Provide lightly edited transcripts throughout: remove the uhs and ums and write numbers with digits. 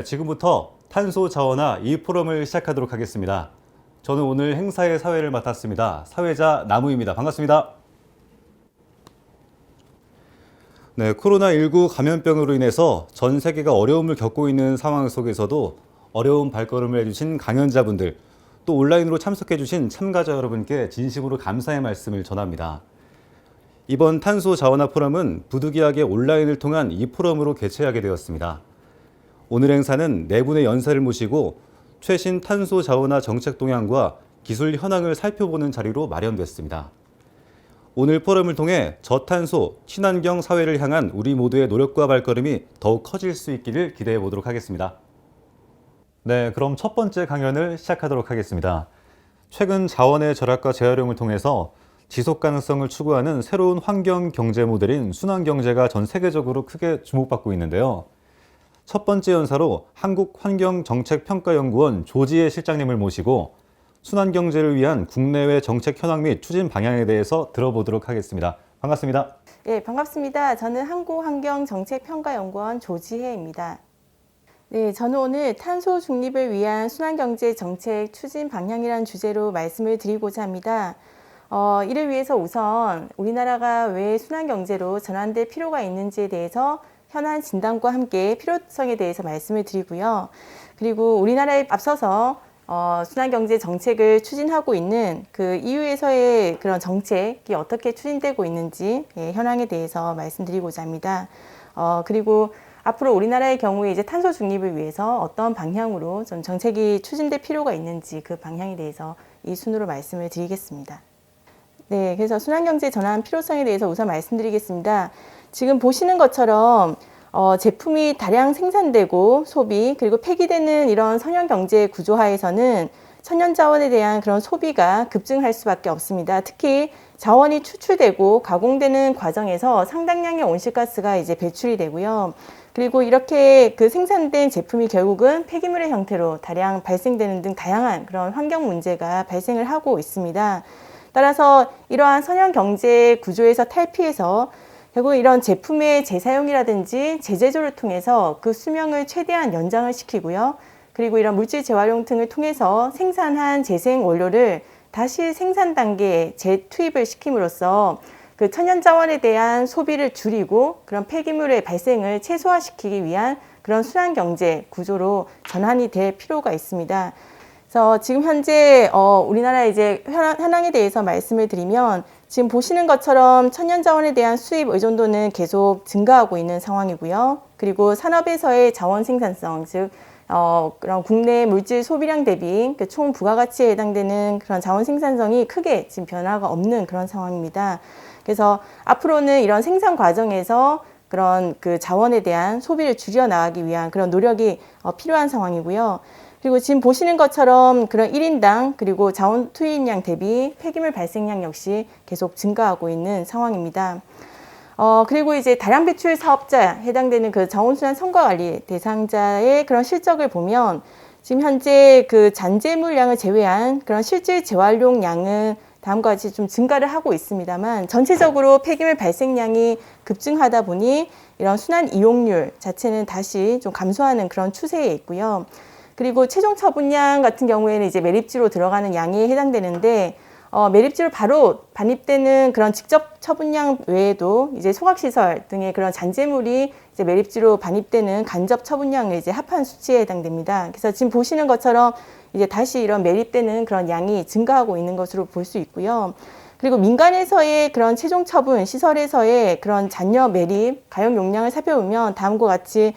지금부터 탄소 자원화 이 포럼을 시작하도록 하겠습니다. 저는 오늘 행사의 사회를 맡았습니다. 사회자 나무입니다. 반갑습니다. 네, 코로나19 감염병으로 인해서 전 세계가 어려움을 겪고 있는 상황 속에서도 어려운 발걸음을 해주신 강연자분들, 또 온라인으로 참석해주신 참가자 여러분께 진심으로 감사의 말씀을 전합니다. 이번 탄소 자원화 포럼은 부득이하게 온라인을 통한 이 포럼으로 개최하게 되었습니다. 오늘 행사는 네 분의 연사를 모시고 최신 탄소 자원화 정책 동향과 기술 현황을 살펴보는 자리로 마련됐습니다. 오늘 포럼을 통해 저탄소, 친환경 사회를 향한 우리 모두의 노력과 발걸음이 더욱 커질 수 있기를 기대해 보도록 하겠습니다. 네, 그럼 첫 번째 강연을 시작하도록 하겠습니다. 최근 자원의 절약과 재활용을 통해서 지속 가능성을 추구하는 새로운 환경 경제 모델인 순환경제가 전 세계적으로 크게 주목받고 있는데요. 첫 번째 연사로 한국환경정책평가연구원 조지혜 실장님을 모시고 순환경제를 위한 국내외 정책 현황 및 추진 방향에 대해서 들어보도록 하겠습니다. 반갑습니다. 네, 반갑습니다. 저는 한국환경정책평가연구원 조지혜입니다. 네, 저는 오늘 탄소 중립을 위한 순환경제 정책 추진 방향이라는 주제로 말씀을 드리고자 합니다. 이를 위해서 우선 우리나라가 왜 순환경제로 전환될 필요가 있는지에 대해서 현안 진단과 함께 필요성에 대해서 말씀을 드리고요. 그리고 우리나라에 앞서서 순환경제 정책을 추진하고 있는 그 EU에서의 그런 정책이 어떻게 추진되고 있는지 현황에 대해서 말씀드리고자 합니다. 그리고 앞으로 우리나라의 경우에 이제 탄소 중립을 위해서 어떤 방향으로 좀 정책이 추진될 필요가 있는지 그 방향에 대해서 이 순으로 말씀을 드리겠습니다. 네, 그래서 순환경제 전환 필요성에 대해서 우선 말씀드리겠습니다. 지금 보시는 것처럼 제품이 다량 생산되고 소비 그리고 폐기되는 이런 선형경제 구조하에서는 천연자원에 대한 그런 소비가 급증할 수밖에 없습니다. 특히 자원이 추출되고 가공되는 과정에서 상당량의 온실가스가 이제 배출이 되고요. 그리고 이렇게 그 생산된 제품이 결국은 폐기물의 형태로 다량 발생되는 등 다양한 그런 환경 문제가 발생을 하고 있습니다. 따라서 이러한 선형경제 구조에서 탈피해서 결국 이런 제품의 재사용이라든지 재제조를 통해서 그 수명을 최대한 연장을 시키고요. 그리고 이런 물질 재활용 등을 통해서 생산한 재생 원료를 다시 생산 단계에 재투입을 시킴으로써 그 천연자원에 대한 소비를 줄이고 그런 폐기물의 발생을 최소화시키기 위한 그런 순환경제 구조로 전환이 될 필요가 있습니다. 그래서 지금 현재 우리나라 이제 현황에 대해서 말씀을 드리면 지금 보시는 것처럼 천연자원에 대한 수입 의존도는 계속 증가하고 있는 상황이고요. 그리고 산업에서의 자원 생산성, 즉 그런 국내 물질 소비량 대비 그 총 부가가치에 해당되는 그런 자원 생산성이 크게 지금 변화가 없는 그런 상황입니다. 그래서 앞으로는 이런 생산 과정에서 그런 그 자원에 대한 소비를 줄여 나가기 위한 그런 노력이 필요한 상황이고요. 그리고 지금 보시는 것처럼 그런 1인당 그리고 자원 투입량 대비 폐기물 발생량 역시 계속 증가하고 있는 상황입니다. 그리고 이제 다량 배출 사업자에 해당되는 그 자원순환 성과관리 대상자의 그런 실적을 보면 지금 현재 그 잔재물량을 제외한 그런 실질 재활용량은 다음과 같이 좀 증가를 하고 있습니다만 전체적으로 폐기물 발생량이 급증하다 보니 이런 순환 이용률 자체는 다시 좀 감소하는 그런 추세에 있고요. 그리고 최종 처분량 같은 경우에는 이제 매립지로 들어가는 양에 해당되는데 매립지로 바로 반입되는 그런 직접 처분량 외에도 이제 소각시설 등의 그런 잔재물이 이제 매립지로 반입되는 간접 처분량을 이제 합한 수치에 해당됩니다. 그래서 지금 보시는 것처럼 이제 다시 이런 매립되는 그런 양이 증가하고 있는 것으로 볼 수 있고요. 그리고 민간에서의 그런 최종 처분 시설에서의 그런 잔여 매립 가용 용량을 살펴보면 다음과 같이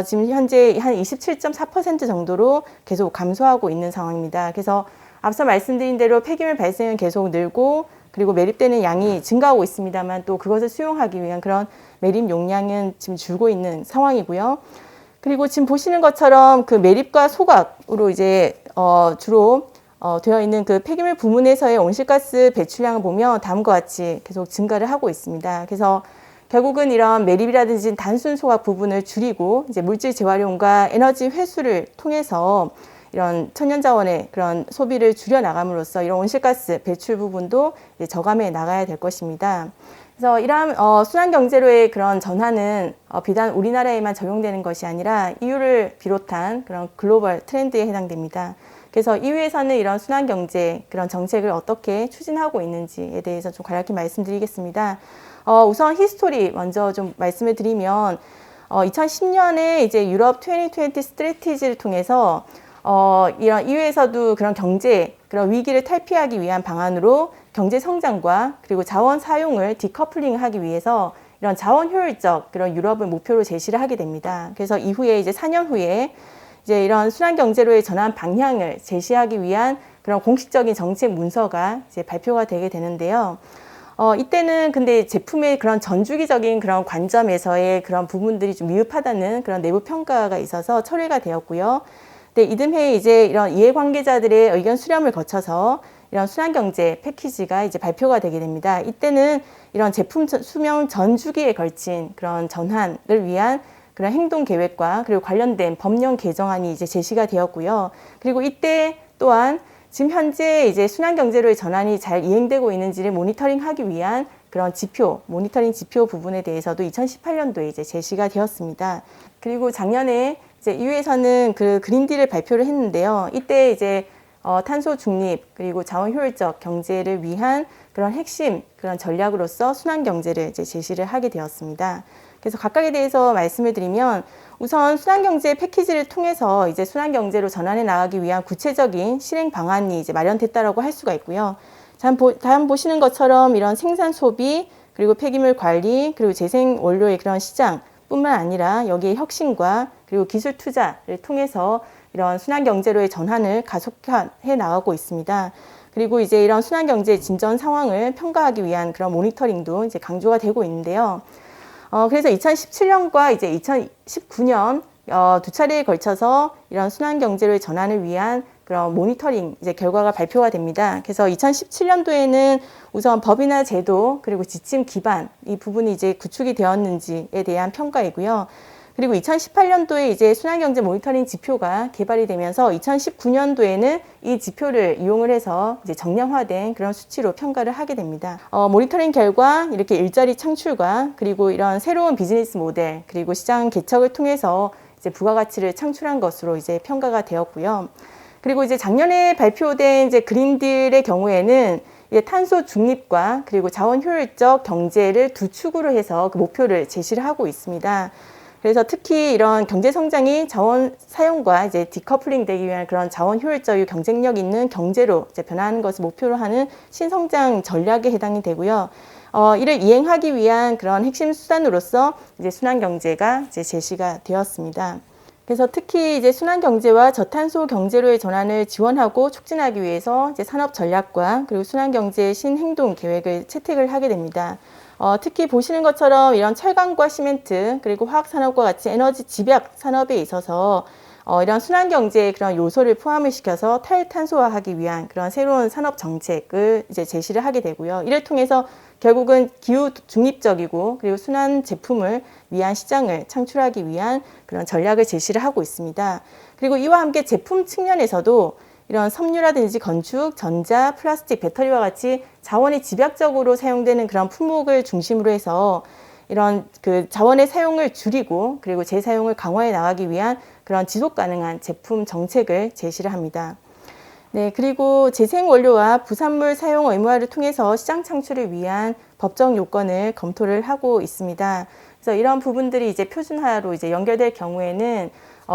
지금 현재 한 27.4% 정도로 계속 감소하고 있는 상황입니다. 그래서 앞서 말씀드린 대로 폐기물 발생은 계속 늘고 그리고 매립되는 양이 증가하고 있습니다만 또 그것을 수용하기 위한 그런 매립 용량은 지금 줄고 있는 상황이고요. 그리고 지금 보시는 것처럼 그 매립과 소각으로 이제 주로 되어 있는 그 폐기물 부문에서의 온실가스 배출량을 보면 다음과 같이 계속 증가를 하고 있습니다. 그래서 결국은 이런 매립이라든지 단순 소각 부분을 줄이고 이제 물질 재활용과 에너지 회수를 통해서 이런 천연자원의 그런 소비를 줄여 나감으로써 이런 온실가스 배출 부분도 이제 저감해 나가야 될 것입니다. 그래서 이러한 순환 경제로의 그런 전환은 비단 우리나라에만 적용되는 것이 아니라 EU를 비롯한 그런 글로벌 트렌드에 해당됩니다. 그래서 EU에서는 이런 순환 경제 그런 정책을 어떻게 추진하고 있는지에 대해서 좀 간략히 말씀드리겠습니다. 우선 히스토리 먼저 좀 말씀을 드리면 2010년에 이제 유럽 2020 스트래티지를 통해서 이런 EU에서도 그런 그런 위기를 탈피하기 위한 방안으로 경제 성장과 그리고 자원 사용을 디커플링하기 위해서 이런 자원 효율적 그런 유럽을 목표로 제시를 하게 됩니다. 그래서 이후에 이제 4년 후에 이제 이런 순환 경제로의 전환 방향을 제시하기 위한 그런 공식적인 정책 문서가 이제 발표가 되게 되는데요. 이때는 근데 제품의 그런 전주기적인 그런 관점에서의 그런 부분들이 좀 미흡하다는 그런 내부 평가가 있어서 철회가 되었고요. 근데 이듬해 이제 이런 이해관계자들의 의견 수렴을 거쳐서 이런 순환경제 패키지가 이제 발표가 되게 됩니다. 이때는 이런 제품 수명 전 주기에 걸친 그런 전환을 위한 그런 행동 계획과 그리고 관련된 법령 개정안이 이제 제시가 되었고요. 그리고 이때 또한 지금 현재 이제 순환경제로의 전환이 잘 이행되고 있는지를 모니터링하기 위한 그런 모니터링 지표 부분에 대해서도 2018년도에 이제 제시가 되었습니다. 그리고 작년에 이제 EU에서는 그 그린딜을 발표를 했는데요. 이때 이제 탄소 중립 그리고 자원 효율적 경제를 위한 그런 핵심 그런 전략으로서 순환 경제를 이제 제시를 하게 되었습니다. 그래서 각각에 대해서 말씀을 드리면 우선 순환 경제 패키지를 통해서 이제 순환 경제로 전환해 나가기 위한 구체적인 실행 방안이 이제 마련됐다라고 할 수가 있고요. 다음 보시는 것처럼 이런 생산 소비 그리고 폐기물 관리 그리고 재생 원료의 그런 시장뿐만 아니라 여기에 혁신과 그리고 기술 투자를 통해서 이런 순환 경제로의 전환을 가속해 나가고 있습니다. 그리고 이제 이런 순환 경제 진전 상황을 평가하기 위한 그런 모니터링도 이제 강조가 되고 있는데요. 그래서 2017년과 이제 2019년 두 차례에 걸쳐서 이런 순환 경제로의 전환을 위한 그런 모니터링 이제 결과가 발표가 됩니다. 그래서 2017년도에는 우선 법이나 제도 그리고 지침 기반 이 부분이 이제 구축이 되었는지에 대한 평가이고요. 그리고 2018년도에 이제 순환경제 모니터링 지표가 개발이 되면서 2019년도에는 이 지표를 이용을 해서 이제 정량화된 그런 수치로 평가를 하게 됩니다. 모니터링 결과 이렇게 일자리 창출과 그리고 이런 새로운 비즈니스 모델 그리고 시장 개척을 통해서 이제 부가가치를 창출한 것으로 이제 평가가 되었고요. 그리고 이제 작년에 발표된 이제 그린딜의 경우에는 이제 탄소 중립과 그리고 자원 효율적 경제를 두 축으로 해서 그 목표를 제시를 하고 있습니다. 그래서 특히 이런 경제 성장이 자원 사용과 이제 디커플링 되기 위한 그런 자원 효율적 경쟁력 있는 경제로 이제 변화하는 것을 목표로 하는 신성장 전략에 해당이 되고요. 이를 이행하기 위한 그런 핵심 수단으로서 이제 순환 경제가 이제 제시가 되었습니다. 그래서 특히 이제 순환 경제와 저탄소 경제로의 전환을 지원하고 촉진하기 위해서 이제 산업 전략과 그리고 순환 경제 신행동 계획을 채택을 하게 됩니다. 특히 보시는 것처럼 이런 철강과 시멘트 그리고 화학산업과 같이 에너지 집약 산업에 있어서 이런 순환경제의 그런 요소를 포함을 시켜서 탈탄소화하기 위한 그런 새로운 산업 정책을 이제 제시를 하게 되고요. 이를 통해서 결국은 기후 중립적이고 그리고 순환 제품을 위한 시장을 창출하기 위한 그런 전략을 제시를 하고 있습니다. 그리고 이와 함께 제품 측면에서도 이런 섬유라든지 건축, 전자, 플라스틱, 배터리와 같이 자원이 집약적으로 사용되는 그런 품목을 중심으로 해서 이런 그 자원의 사용을 줄이고 그리고 재사용을 강화해 나가기 위한 그런 지속 가능한 제품 정책을 제시를 합니다. 네, 그리고 재생 원료와 부산물 사용 의무화를 통해서 시장 창출을 위한 법적 요건을 검토를 하고 있습니다. 그래서 이런 부분들이 이제 표준화로 이제 연결될 경우에는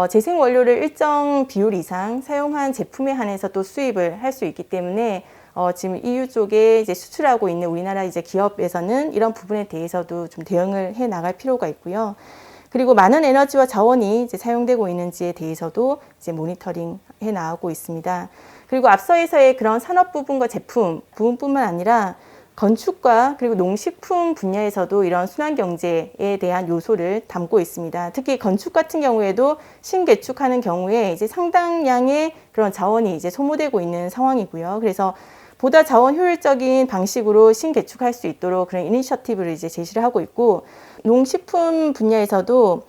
재생 원료를 일정 비율 이상 사용한 제품에 한해서 또 수입을 할 수 있기 때문에 지금 EU 쪽에 이제 수출하고 있는 우리나라 이제 기업에서는 이런 부분에 대해서도 좀 대응을 해 나갈 필요가 있고요. 그리고 많은 에너지와 자원이 이제 사용되고 있는지에 대해서도 이제 모니터링 해 나가고 있습니다. 그리고 앞서에서의 그런 산업 부분과 제품 부분뿐만 아니라 건축과 그리고 농식품 분야에서도 이런 순환 경제에 대한 요소를 담고 있습니다. 특히 건축 같은 경우에도 신개축하는 경우에 이제 상당량의 그런 자원이 이제 소모되고 있는 상황이고요. 그래서 보다 자원 효율적인 방식으로 신개축할 수 있도록 그런 이니셔티브를 이제 제시를 하고 있고, 농식품 분야에서도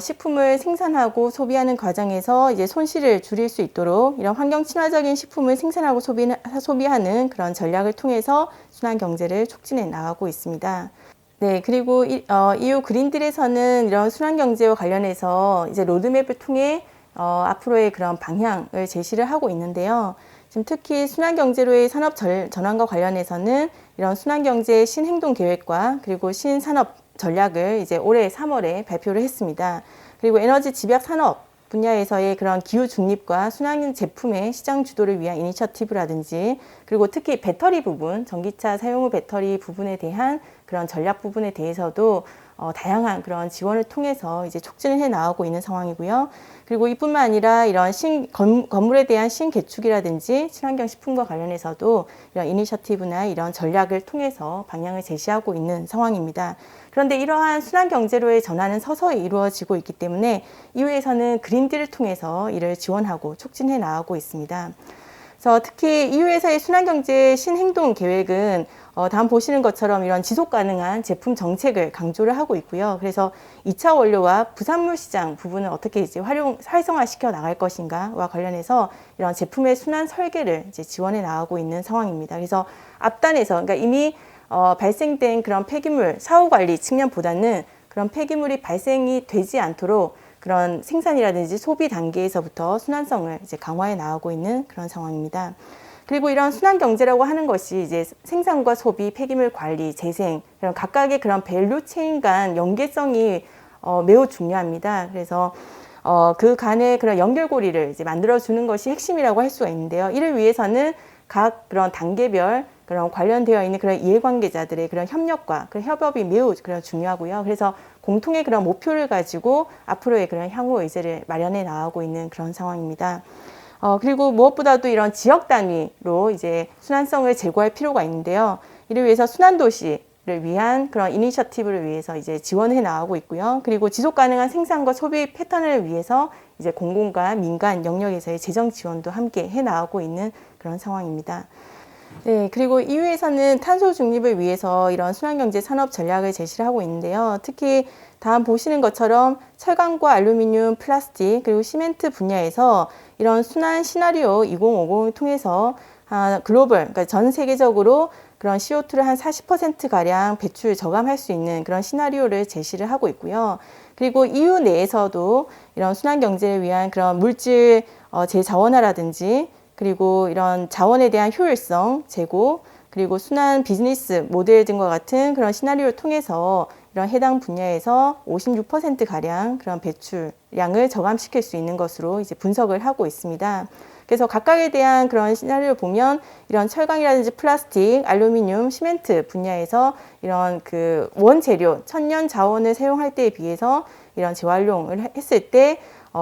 식품을 생산하고 소비하는 과정에서 이제 손실을 줄일 수 있도록 이런 환경 친화적인 식품을 생산하고 소비하는 그런 전략을 통해서 순환 경제를 촉진해 나가고 있습니다. 네, 그리고 EU 그린딜에서는 이런 순환 경제와 관련해서 이제 로드맵을 통해 앞으로의 그런 방향을 제시를 하고 있는데요. 지금 특히 순환 경제로의 산업 전환과 관련해서는 이런 순환 경제 신행동 계획과 그리고 신산업 전략을 이제 올해 3월에 발표를 했습니다. 그리고 에너지 집약 산업 분야에서의 그런 기후 중립과 순환 제품의 시장 주도를 위한 이니셔티브라든지 그리고 특히 배터리 부분, 전기차 사용 후 배터리 부분에 대한 그런 전략 부분에 대해서도 다양한 그런 지원을 통해서 이제 촉진을 해 나가고 있는 상황이고요. 그리고 이뿐만 아니라 이런 건물에 대한 신개축이라든지 친환경 식품과 관련해서도 이런 이니셔티브나 이런 전략을 통해서 방향을 제시하고 있는 상황입니다. 그런데 이러한 순환 경제로의 전환은 서서히 이루어지고 있기 때문에 EU에서는 그린딜을 통해서 이를 지원하고 촉진해 나가고 있습니다. 그래서 특히 EU에서의 순환 경제 신행동 계획은 다음 보시는 것처럼 이런 지속 가능한 제품 정책을 강조를 하고 있고요. 그래서 2차 원료와 부산물 시장 부분을 어떻게 이제 활성화시켜 나갈 것인가와 관련해서 이런 제품의 순환 설계를 이제 지원해 나가고 있는 상황입니다. 그래서 앞단에서 그러니까 이미 발생된 그런 폐기물 사후 관리 측면보다는 그런 폐기물이 발생이 되지 않도록 그런 생산이라든지 소비 단계에서부터 순환성을 이제 강화해 나가고 있는 그런 상황입니다. 그리고 이런 순환 경제라고 하는 것이 이제 생산과 소비, 폐기물 관리, 재생, 이런 각각의 그런 밸류 체인 간 연계성이 매우 중요합니다. 그래서 그 간의 그런 연결고리를 이제 만들어주는 것이 핵심이라고 할 수가 있는데요. 이를 위해서는 각 그런 단계별 그런 관련되어 있는 그런 이해관계자들의 그런 협력과 그런 협업이 매우 그런 중요하고요. 그래서 공통의 그런 목표를 가지고 앞으로의 그런 향후 의제를 마련해 나가고 있는 그런 상황입니다. 그리고 무엇보다도 이런 지역 단위로 이제 순환성을 제고할 필요가 있는데요. 이를 위해서 순환도시를 위한 그런 이니셔티브를 위해서 이제 지원해 나가고 있고요. 그리고 지속 가능한 생산과 소비 패턴을 위해서 이제 공공과 민간 영역에서의 재정 지원도 함께 해 나가고 있는 그런 상황입니다. 네, 그리고 EU에서는 탄소 중립을 위해서 이런 순환경제 산업 전략을 제시를 하고 있는데요. 특히 다음 보시는 것처럼 철강과 알루미늄, 플라스틱, 그리고 시멘트 분야에서 이런 순환 시나리오 2050을 통해서 글로벌, 그러니까 전 세계적으로 그런 CO2를 한 40%가량 배출 저감할 수 있는 그런 시나리오를 제시를 하고 있고요. 그리고 EU 내에서도 이런 순환 경제를 위한 그런 물질 재자원화라든지 그리고 이런 자원에 대한 효율성 제고, 그리고 순환 비즈니스 모델 등과 같은 그런 시나리오를 통해서 이런 해당 분야에서 56%가량 그런 배출량을 저감시킬 수 있는 것으로 이제 분석을 하고 있습니다. 그래서 각각에 대한 그런 시나리오를 보면 이런 철강이라든지 플라스틱, 알루미늄, 시멘트 분야에서 이런 그 원재료, 천연 자원을 사용할 때에 비해서 이런 재활용을 했을 때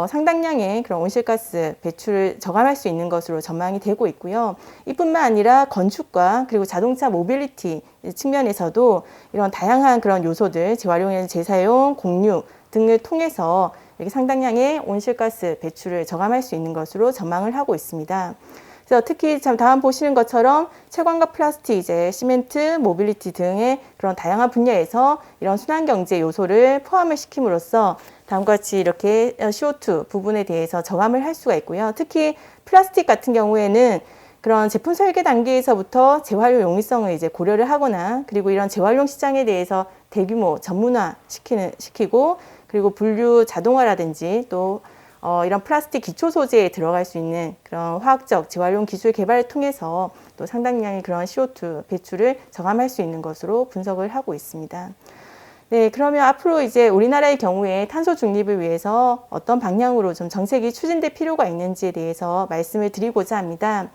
상당량의 그런 온실가스 배출을 저감할 수 있는 것으로 전망이 되고 있고요. 이뿐만 아니라 건축과 그리고 자동차 모빌리티 측면에서도 이런 다양한 그런 요소들, 재활용이나 재사용, 공유 등을 통해서 이렇게 상당량의 온실가스 배출을 저감할 수 있는 것으로 전망을 하고 있습니다. 그래서 특히 다음 보시는 것처럼 채광과 플라스틱, 이제 시멘트, 모빌리티 등의 그런 다양한 분야에서 이런 순환경제 요소를 포함을 시킴으로써 다음과 같이 이렇게 CO2 부분에 대해서 저감을 할 수가 있고요. 특히 플라스틱 같은 경우에는 그런 제품 설계 단계에서부터 재활용 용이성을 이제 고려를 하거나 그리고 이런 재활용 시장에 대해서 대규모 전문화 시키고 그리고 분류 자동화라든지 또 이런 플라스틱 기초 소재에 들어갈 수 있는 그런 화학적 재활용 기술 개발을 통해서 또 상당량의 그런 CO2 배출을 저감할 수 있는 것으로 분석을 하고 있습니다. 네, 그러면 앞으로 이제 우리나라의 경우에 탄소 중립을 위해서 어떤 방향으로 좀 정책이 추진될 필요가 있는지에 대해서 말씀을 드리고자 합니다.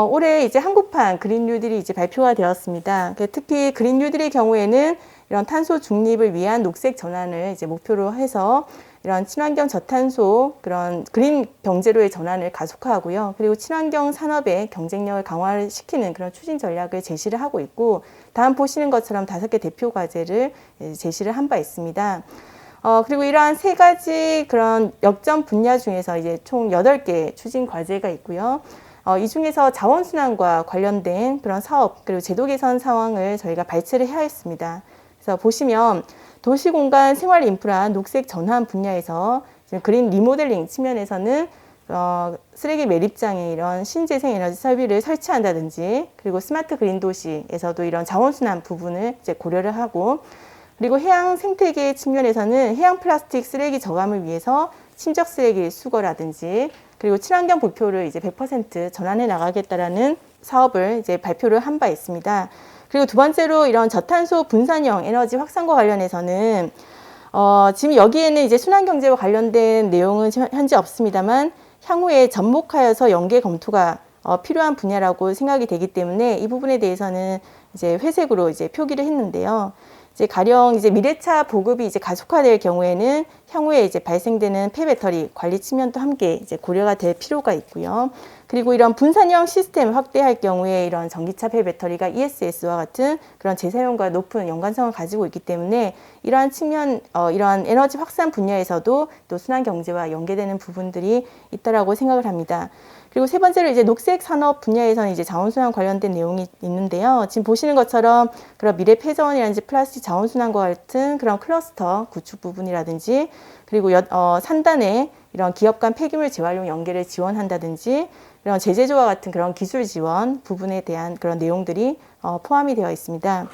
올해 이제 한국판 그린 뉴딜이 이제 발표가 되었습니다. 특히 그린 뉴딜의 경우에는 이런 탄소 중립을 위한 녹색 전환을 이제 목표로 해서 이런 친환경 저탄소 그런 그린 경제로의 전환을 가속화하고요. 그리고 친환경 산업의 경쟁력을 강화를 시키는 그런 추진 전략을 제시를 하고 있고, 다음 보시는 것처럼 5개 대표 과제를 제시를 한 바 있습니다. 그리고 이러한 3가지 그런 역점 분야 중에서 이제 총 8개 추진 과제가 있고요. 이 중에서 자원순환과 관련된 그런 사업 그리고 제도 개선 상황을 저희가 발췌를 해야 했습니다. 그래서 보시면 도시공간 생활 인프라 녹색 전환 분야에서 지금 그린 리모델링 측면에서는 쓰레기 매립장에 이런 신재생 에너지 설비를 설치한다든지, 그리고 스마트 그린 도시에서도 이런 자원순환 부분을 이제 고려를 하고, 그리고 해양 생태계 측면에서는 해양 플라스틱 쓰레기 저감을 위해서 침적 쓰레기 수거라든지, 그리고 친환경 부표를 이제 100% 전환해 나가겠다라는 사업을 이제 발표를 한 바 있습니다. 그리고 두 번째로 이런 저탄소 분산형 에너지 확산과 관련해서는 지금 여기에는 이제 순환경제와 관련된 내용은 현재 없습니다만, 향후에 접목하여서 연계 검토가 필요한 분야라고 생각이 되기 때문에 이 부분에 대해서는 이제 회색으로 이제 표기를 했는데요. 이제 가령 이제 미래차 보급이 이제 가속화될 경우에는 향후에 이제 발생되는 폐배터리 관리 측면도 함께 이제 고려가 될 필요가 있고요. 그리고 이런 분산형 시스템을 확대할 경우에 이런 전기차 폐배터리가 ESS와 같은 그런 재사용과 높은 연관성을 가지고 있기 때문에 이러한 측면, 이러한 에너지 확산 분야에서도 또 순환 경제와 연계되는 부분들이 있다라고 생각을 합니다. 그리고 세 번째로 이제 녹색 산업 분야에서는 이제 자원순환 관련된 내용이 있는데요. 지금 보시는 것처럼 그런 미래 폐자원이라든지 플라스틱 자원순환과 같은 그런 클러스터 구축 부분이라든지, 그리고 산단에 이런 기업 간 폐기물 재활용 연계를 지원한다든지, 이런 제재조와 같은 그런 기술 지원 부분에 대한 그런 내용들이 포함이 되어 있습니다.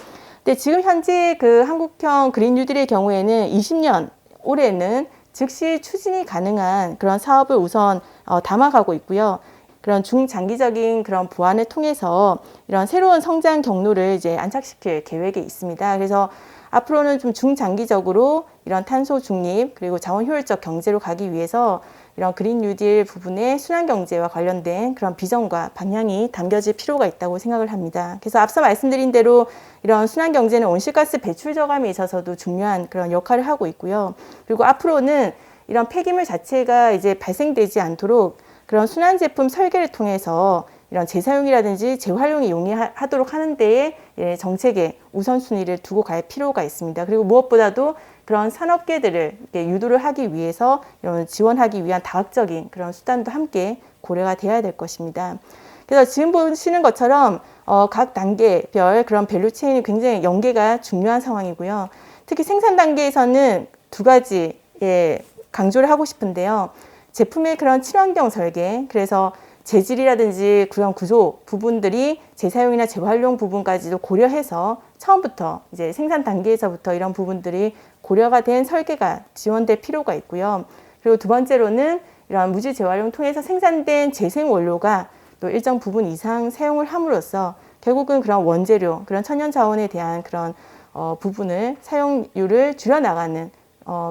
근데 지금 현재 그 한국형 그린 뉴딜의 경우에는 20년 올해는 즉시 추진이 가능한 그런 사업을 우선 담아가고 있고요. 그런 중장기적인 그런 보완을 통해서 이런 새로운 성장 경로를 이제 안착시킬 계획이 있습니다. 그래서 앞으로는 좀 중장기적으로 이런 탄소 중립 그리고 자원 효율적 경제로 가기 위해서 이런 그린 뉴딜 부분의 순환 경제와 관련된 그런 비전과 방향이 담겨질 필요가 있다고 생각을 합니다. 그래서 앞서 말씀드린 대로 이런 순환 경제는 온실가스 배출 저감에 있어서도 중요한 그런 역할을 하고 있고요. 그리고 앞으로는 이런 폐기물 자체가 이제 발생되지 않도록 그런 순환 제품 설계를 통해서 이런 재사용이라든지 재활용이 용이하도록 하는 데에 정책의 우선순위를 두고 갈 필요가 있습니다. 그리고 무엇보다도 그런 산업계들을 유도를 하기 위해서 이런 지원하기 위한 다각적인 그런 수단도 함께 고려가 돼야 될 것입니다. 그래서 지금 보시는 것처럼 각 단계별 그런 밸류 체인이 굉장히 연계가 중요한 상황이고요. 특히 생산 단계에서는 두 가지 강조를 하고 싶은데요. 제품의 그런 친환경 설계, 그래서 재질이라든지 그런 구조 부분들이 재사용이나 재활용 부분까지도 고려해서 처음부터 이제 생산 단계에서부터 이런 부분들이 고려가 된 설계가 지원될 필요가 있고요. 그리고 두 번째로는 이런 무지 재활용 통해서 생산된 재생 원료가 또 일정 부분 이상 사용을 함으로써 결국은 그런 원재료, 그런 천연 자원에 대한 그런 부분을 사용률을 줄여나가는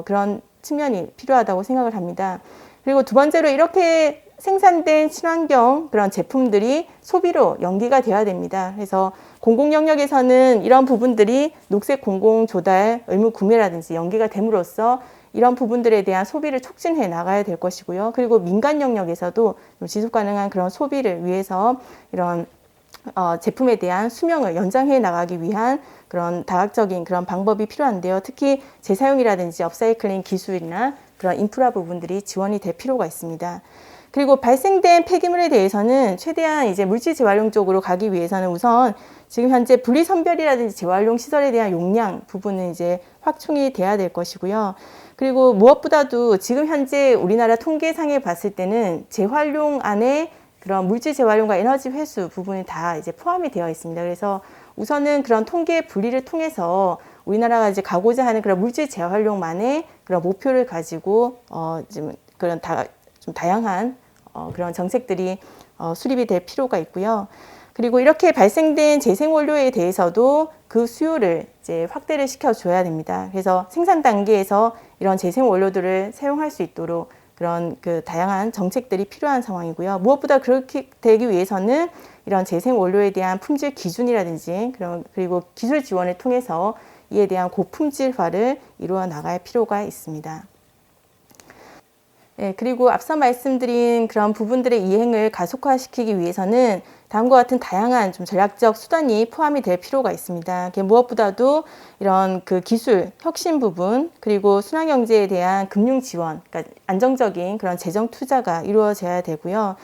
그런 측면이 필요하다고 생각을 합니다. 그리고 두 번째로 이렇게 생산된 친환경 그런 제품들이 소비로 연계가 되어야 됩니다. 그래서 공공 영역에서는 이런 부분들이 녹색 공공 조달 의무 구매라든지 연계가 됨으로써 이런 부분들에 대한 소비를 촉진해 나가야 될 것이고요. 그리고 민간 영역에서도 지속 가능한 그런 소비를 위해서 이런 제품에 대한 수명을 연장해 나가기 위한 그런 다각적인 그런 방법이 필요한데요. 특히 재사용이라든지 업사이클링 기술이나 그런 인프라 부분들이 지원이 될 필요가 있습니다. 그리고 발생된 폐기물에 대해서는 최대한 이제 물질 재활용 쪽으로 가기 위해서는 우선 지금 현재 분리선별이라든지 재활용 시설에 대한 용량 부분은 이제 확충이 돼야 될 것이고요. 그리고 무엇보다도 지금 현재 우리나라 통계상에 봤을 때는 재활용 안에 그런 물질 재활용과 에너지 회수 부분이 다 이제 포함이 되어 있습니다. 그래서 우선은 그런 통계 분리를 통해서 우리나라가 이제 가고자 하는 그런 물질 재활용만의 그런 목표를 가지고 지금 그런 좀 다양한 그런 정책들이 수립이 될 필요가 있고요. 그리고 이렇게 발생된 재생 원료에 대해서도 그 수요를 이제 확대를 시켜줘야 됩니다. 그래서 생산 단계에서 이런 재생 원료들을 사용할 수 있도록 그런 그 다양한 정책들이 필요한 상황이고요. 무엇보다 그렇게 되기 위해서는 이런 재생 원료에 대한 품질 기준이라든지 그리고 기술 지원을 통해서 이에 대한 고품질화를 이루어 나갈 필요가 있습니다. 네, 그리고 앞서 말씀드린 그런 부분들의 이행을 가속화시키기 위해서는 다음과 같은 다양한 좀 전략적 수단이 포함이 될 필요가 있습니다. 무엇보다도 이런 그 기술 혁신 부분, 그리고 순환경제에 대한 금융 지원, 그러니까 안정적인 그런 재정 투자가 이루어져야 되고요.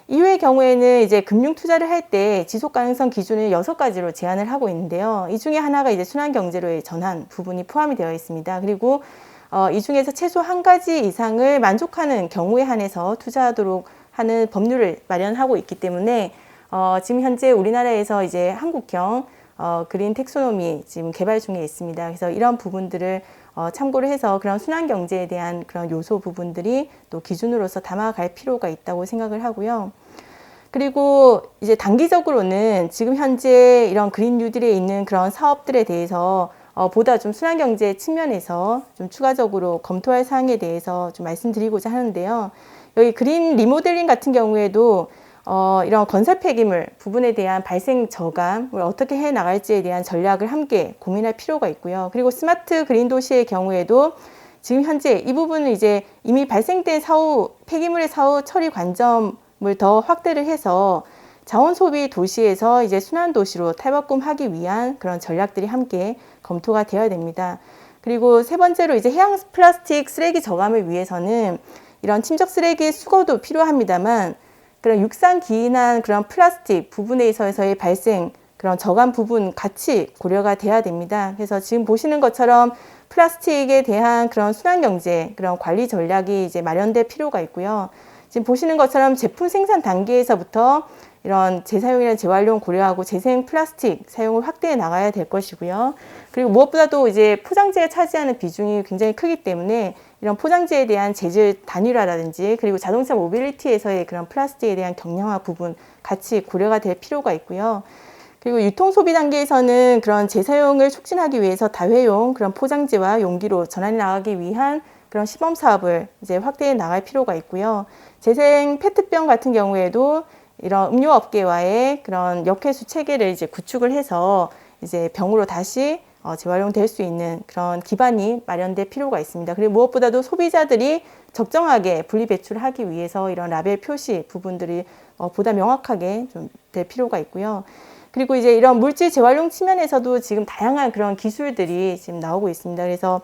이후의 경우에는 이제 금융 투자를 할 때 지속 가능성 기준을 6가지로 제한을 하고 있는데요. 이 중에 하나가 이제 순환 경제로의 전환 부분이 포함이 되어 있습니다. 그리고 이 중에서 최소 한 가지 이상을 만족하는 경우에 한해서 투자하도록 하는 법률을 마련하고 있기 때문에 지금 현재 우리나라에서 이제 한국형 그린 텍소노미 지금 개발 중에 있습니다. 그래서 이런 부분들을 참고를 해서 그런 순환 경제에 대한 그런 요소 부분들이 또 기준으로서 담아갈 필요가 있다고 생각을 하고요. 그리고 이제 단기적으로는 지금 현재 이런 그린 뉴딜에 있는 그런 사업들에 대해서 보다 좀 순환 경제 측면에서 좀 추가적으로 검토할 사항에 대해서 좀 말씀드리고자 하는데요. 여기 그린 리모델링 같은 경우에도 이런 건설 폐기물 부분에 대한 발생 저감을 어떻게 해 나갈지에 대한 전략을 함께 고민할 필요가 있고요. 그리고 스마트 그린 도시의 경우에도 지금 현재 이 부분은 이제 이미 발생된 폐기물의 사후 처리 관점을 더 확대를 해서 자원 소비 도시에서 이제 순환 도시로 탈바꿈하기 위한 그런 전략들이 함께 검토가 되어야 됩니다. 그리고 세 번째로 이제 해양 플라스틱 쓰레기 저감을 위해서는 이런 침적 쓰레기 수거도 필요합니다만 그런 육상 기인한 그런 플라스틱 부분에 있어서의 발생 그런 저감 부분 같이 고려가 돼야 됩니다. 그래서 지금 보시는 것처럼 플라스틱에 대한 그런 순환 경제 그런 관리 전략이 이제 마련될 필요가 있고요. 지금 보시는 것처럼 제품 생산 단계에서부터 이런 재사용이나 재활용 고려하고 재생 플라스틱 사용을 확대해 나가야 될 것이고요. 그리고 무엇보다도 이제 포장재가 차지하는 비중이 굉장히 크기 때문에 이런 포장재에 대한 재질 단일화라든지 그리고 자동차 모빌리티에서의 그런 플라스틱에 대한 경량화 부분 같이 고려가 될 필요가 있고요. 그리고 유통 소비 단계에서는 그런 재사용을 촉진하기 위해서 다회용 그런 포장재와 용기로 전환해 나가기 위한 그런 시범 사업을 이제 확대해 나갈 필요가 있고요. 재생 페트병 같은 경우에도 이런 음료 업계와의 그런 역회수 체계를 이제 구축을 해서 이제 병으로 다시 재활용될 수 있는 그런 기반이 마련될 필요가 있습니다. 그리고 무엇보다도 소비자들이 적정하게 분리 배출하기 위해서 이런 라벨 표시 부분들이 보다 명확하게 좀 될 필요가 있고요. 그리고 이제 이런 물질 재활용 측면에서도 지금 다양한 그런 기술들이 지금 나오고 있습니다. 그래서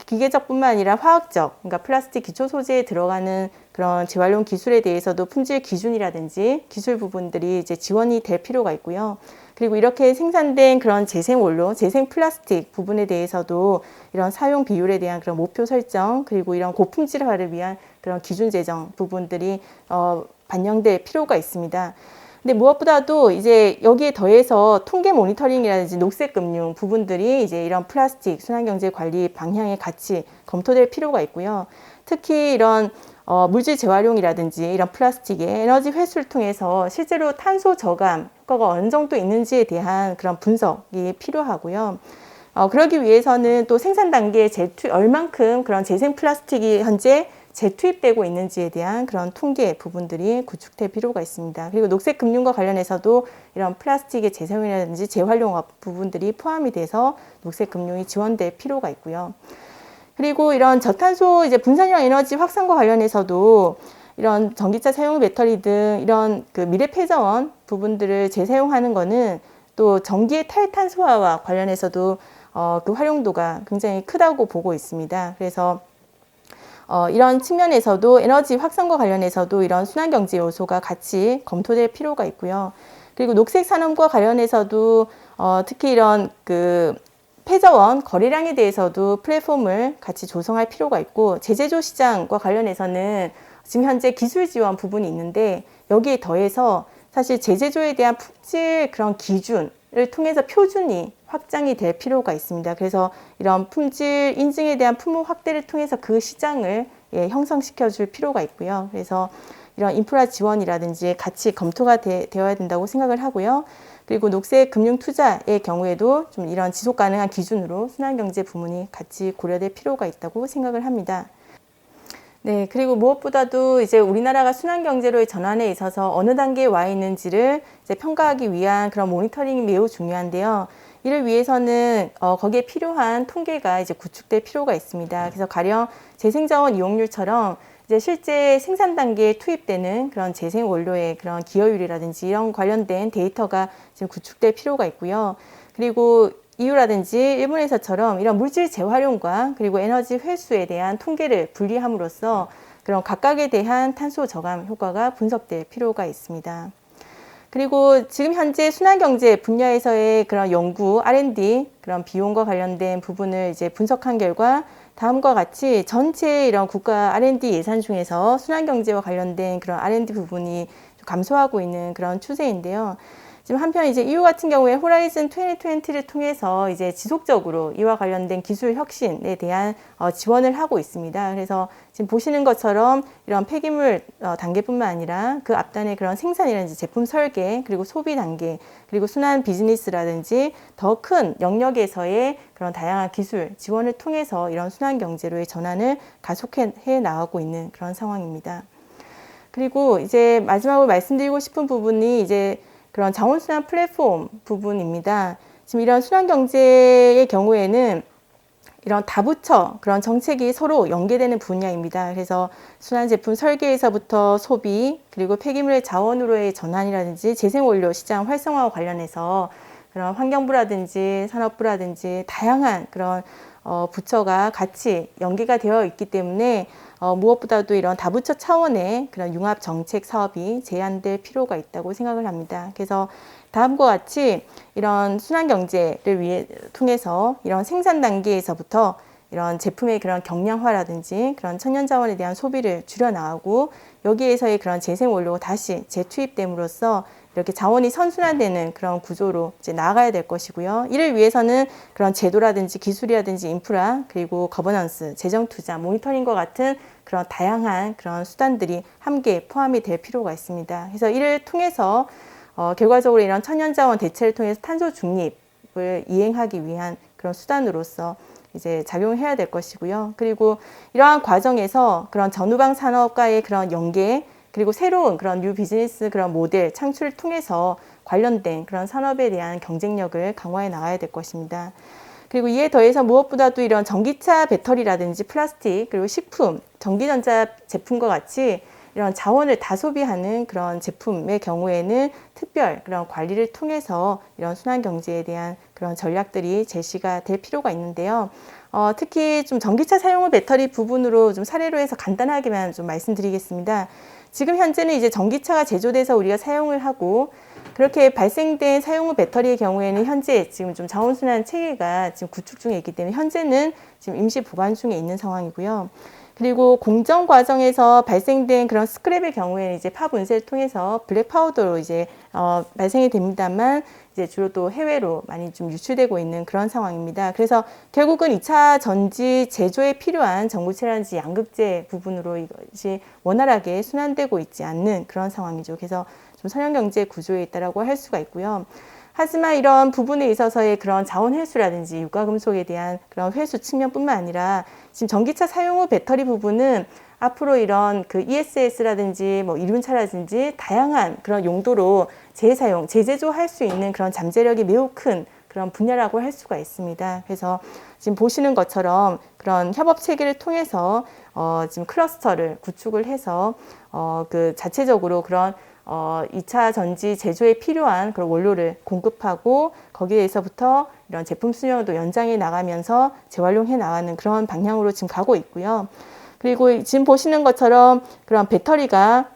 기계적뿐만 아니라 화학적, 그러니까 플라스틱 기초 소재에 들어가는 그런 재활용 기술에 대해서도 품질 기준이라든지 기술 부분들이 이제 지원이 될 필요가 있고요. 그리고 이렇게 생산된 그런 재생 원료, 재생 플라스틱 부분에 대해서도 이런 사용 비율에 대한 그런 목표 설정, 그리고 이런 고품질화를 위한 그런 기준 제정 부분들이 반영될 필요가 있습니다. 근데 무엇보다도 이제 여기에 더해서 통계 모니터링이라든지 녹색 금융 부분들이 이제 이런 플라스틱 순환 경제 관리 방향에 같이 검토될 필요가 있고요. 특히 이런 물질 재활용이라든지 이런 플라스틱의 에너지 회수를 통해서 실제로 탄소 저감 효과가 어느 정도 있는지에 대한 그런 분석이 필요하고요. 그러기 위해서는 또 생산 단계에 얼만큼 그런 재생 플라스틱이 현재 재투입되고 있는지에 대한 그런 통계 부분들이 구축될 필요가 있습니다. 그리고 녹색 금융과 관련해서도 이런 플라스틱의 재사용이라든지 재활용업 부분들이 포함이 돼서 녹색 금융이 지원될 필요가 있고요. 그리고 이런 저탄소 이제 분산형 에너지 확산과 관련해서도 이런 전기차 사용 배터리 등 이런 그 미래 폐자원 부분들을 재사용하는 거는 또 전기의 탈탄소화와 관련해서도 그 활용도가 굉장히 크다고 보고 있습니다. 그래서 이런 측면에서도 에너지 확산과 관련해서도 이런 순환경제 요소가 같이 검토될 필요가 있고요. 그리고 녹색 산업과 관련해서도 특히 이런 그 폐자원 거래량에 대해서도 플랫폼을 같이 조성할 필요가 있고 제재조 시장과 관련해서는 지금 현재 기술 지원 부분이 있는데 여기에 더해서 사실 제재조에 대한 품질 그런 기준을 통해서 표준이 확장이 될 필요가 있습니다. 그래서 이런 품질 인증에 대한 품목 확대를 통해서 그 시장을 형성시켜 줄 필요가 있고요. 그래서 이런 인프라 지원이라든지 같이 검토가 되어야 된다고 생각을 하고요. 그리고 녹색 금융 투자의 경우에도 좀 이런 지속 가능한 기준으로 순환경제 부문이 같이 고려될 필요가 있다고 생각을 합니다. 네, 그리고 무엇보다도 이제 우리나라가 순환경제로의 전환에 있어서 어느 단계에 와 있는지를 이제 평가하기 위한 그런 모니터링이 매우 중요한데요. 이를 위해서는 거기에 필요한 통계가 이제 구축될 필요가 있습니다. 그래서 가령 재생자원 이용률처럼 이제 실제 생산 단계에 투입되는 그런 재생 원료의 그런 기여율이라든지 이런 관련된 데이터가 지금 구축될 필요가 있고요. 그리고 EU라든지 일본에서처럼 이런 물질 재활용과 그리고 에너지 회수에 대한 통계를 분리함으로써 그런 각각에 대한 탄소 저감 효과가 분석될 필요가 있습니다. 그리고 지금 현재 순환경제 분야에서의 그런 연구, R&D, 그런 비용과 관련된 부분을 이제 분석한 결과 다음과 같이 전체 이런 국가 R&D 예산 중에서 순환경제와 관련된 그런 R&D 부분이 감소하고 있는 그런 추세인데요. 지금 한편 이제 EU 같은 경우에 호라이즌 2020를 통해서 이제 지속적으로 이와 관련된 기술 혁신에 대한 지원을 하고 있습니다. 그래서 지금 보시는 것처럼 이런 폐기물 단계뿐만 아니라 그 앞단의 그런 생산이라든지 제품 설계, 그리고 소비 단계, 그리고 순환 비즈니스라든지 더 큰 영역에서의 그런 다양한 기술 지원을 통해서 이런 순환 경제로의 전환을 가속해 나가고 있는 그런 상황입니다. 그리고 이제 마지막으로 말씀드리고 싶은 부분이 이제 그런 자원순환 플랫폼 부분입니다. 지금 이런 순환경제의 경우에는 이런 다부처 그런 정책이 서로 연계되는 분야입니다. 그래서 순환 제품 설계에서부터 소비, 그리고 폐기물의 자원으로의 전환이라든지 재생원료 시장 활성화와 관련해서 그런 환경부라든지 산업부라든지 다양한 그런 부처가 같이 연계가 되어 있기 때문에 무엇보다도 이런 다부처 차원의 그런 융합 정책 사업이 제한될 필요가 있다고 생각을 합니다. 그래서 다음과 같이 이런 순환 경제를 통해서 이런 생산 단계에서부터 이런 제품의 그런 경량화라든지 그런 천연 자원에 대한 소비를 줄여 나가고 여기에서의 그런 재생 원료가 다시 재투입됨으로써 이렇게 자원이 선순환되는 그런 구조로 이제 나아가야 될 것이고요. 이를 위해서는 그런 제도라든지 기술이라든지 인프라, 그리고 거버넌스, 재정 투자, 모니터링과 같은 그런 다양한 그런 수단들이 함께 포함이 될 필요가 있습니다. 그래서 이를 통해서 결과적으로 이런 천연자원 대체를 통해서 탄소 중립을 이행하기 위한 그런 수단으로서 이제 작용해야 될 것이고요. 그리고 이러한 과정에서 그런 전후방 산업과의 그런 연계, 그리고 새로운 그런 뉴 비즈니스 그런 모델 창출을 통해서 관련된 그런 산업에 대한 경쟁력을 강화해 나가야 될 것입니다. 그리고 이에 더해서 무엇보다도 이런 전기차 배터리라든지 플라스틱, 그리고 식품, 전기전자 제품과 같이 이런 자원을 다소비하는 그런 제품의 경우에는 특별 그런 관리를 통해서 이런 순환 경제에 대한 그런 전략들이 제시가 될 필요가 있는데요. 특히 좀 전기차 사용 후 배터리 부분으로 좀 사례로 해서 간단하게만 좀 말씀드리겠습니다. 지금 현재는 이제 전기차가 제조돼서 우리가 사용을 하고 그렇게 발생된 사용 후 배터리의 경우에는 현재 지금 좀 자원순환 체계가 지금 구축 중에 있기 때문에 현재는 지금 임시 보관 중에 있는 상황이고요. 그리고 공정 과정에서 발생된 그런 스크랩의 경우에는 이제 파 분쇄를 통해서 블랙 파우더로 이제 발생이 됩니다만 이제 주로 또 해외로 많이 좀 유출되고 있는 그런 상황입니다. 그래서 결국은 2차 전지 제조에 필요한 전구체라든지 양극재 부분으로 이것이 원활하게 순환되고 있지 않는 그런 상황이죠. 그래서 좀 선형경제 구조에 있다라고 할 수가 있고요. 하지만 이런 부분에 있어서의 그런 자원 회수라든지 유가금속에 대한 그런 회수 측면뿐만 아니라 지금 전기차 사용 후 배터리 부분은 앞으로 이런 그 ESS라든지 뭐 이륜차라든지 다양한 그런 용도로 재사용, 재제조할 수 있는 그런 잠재력이 매우 큰 그런 분야라고 할 수가 있습니다. 그래서 지금 보시는 것처럼 그런 협업 체계를 통해서 지금 클러스터를 구축을 해서 그 자체적으로 그런 2차 전지 제조에 필요한 그런 원료를 공급하고 거기에서부터 이런 제품 수명도 연장해 나가면서 재활용해 나가는 그런 방향으로 지금 가고 있고요. 그리고 지금 보시는 것처럼 그런 배터리가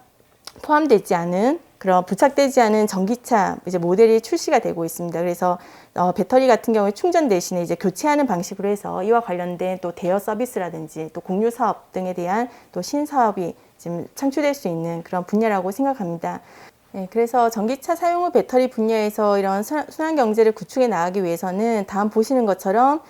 포함되지 않은 그런 부착되지 않은 전기차 이제 모델이 출시가 되고 있습니다. 그래서 배터리 같은 경우에 충전 대신에 이제 교체하는 방식으로 해서 이와 관련된 또 대여 서비스라든지 또 공유 사업 등에 대한 또 신사업이 지금 창출될 수 있는 그런 분야라고 생각합니다. 네, 그래서 전기차 사용 후 배터리 분야에서 이런 순환 경제를 구축해 나가기 위해서는 다음 보시는 것처럼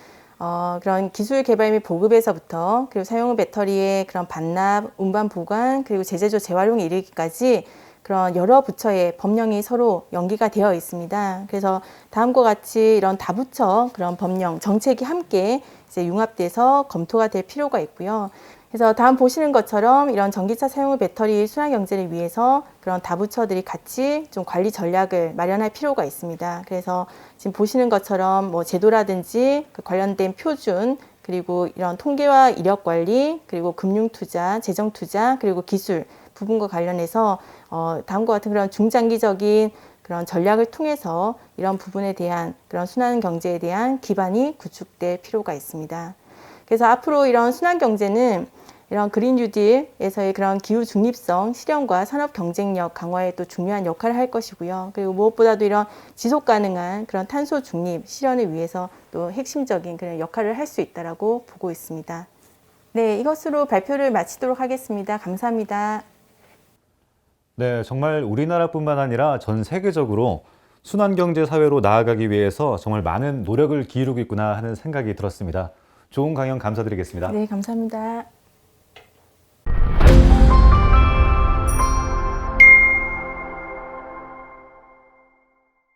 그런 기술 개발 및 보급에서부터 그리고 사용 후 배터리의 그런 반납, 운반 보관, 그리고 재제조 재활용에 이르기까지 그런 여러 부처의 법령이 서로 연계가 되어 있습니다. 그래서 다음과 같이 이런 다부처 그런 법령, 정책이 함께 이제 융합돼서 검토가 될 필요가 있고요. 그래서 다음 보시는 것처럼 이런 전기차 사용 후 배터리 순환 경제를 위해서 그런 다부처들이 같이 좀 관리 전략을 마련할 필요가 있습니다. 그래서 지금 보시는 것처럼 뭐 제도라든지 그 관련된 표준, 그리고 이런 통계와 이력 관리, 그리고 금융 투자, 재정 투자, 그리고 기술 부분과 관련해서 다음과 같은 그런 중장기적인 그런 전략을 통해서 이런 부분에 대한 그런 순환 경제에 대한 기반이 구축될 필요가 있습니다. 그래서 앞으로 이런 순환 경제는 이런 그린 뉴딜에서의 그런 기후 중립성 실현과 산업 경쟁력 강화에 또 중요한 역할을 할 것이고요. 그리고 무엇보다도 이런 지속 가능한 그런 탄소 중립 실현을 위해서 또 핵심적인 그런 역할을 할 수 있다라고 보고 있습니다. 네, 이것으로 발표를 마치도록 하겠습니다. 감사합니다. 네, 정말 우리나라뿐만 아니라 전 세계적으로 순환경제 사회로 나아가기 위해서 정말 많은 노력을 기울이고 있구나 하는 생각이 들었습니다. 좋은 강연 감사드리겠습니다. 네, 감사합니다.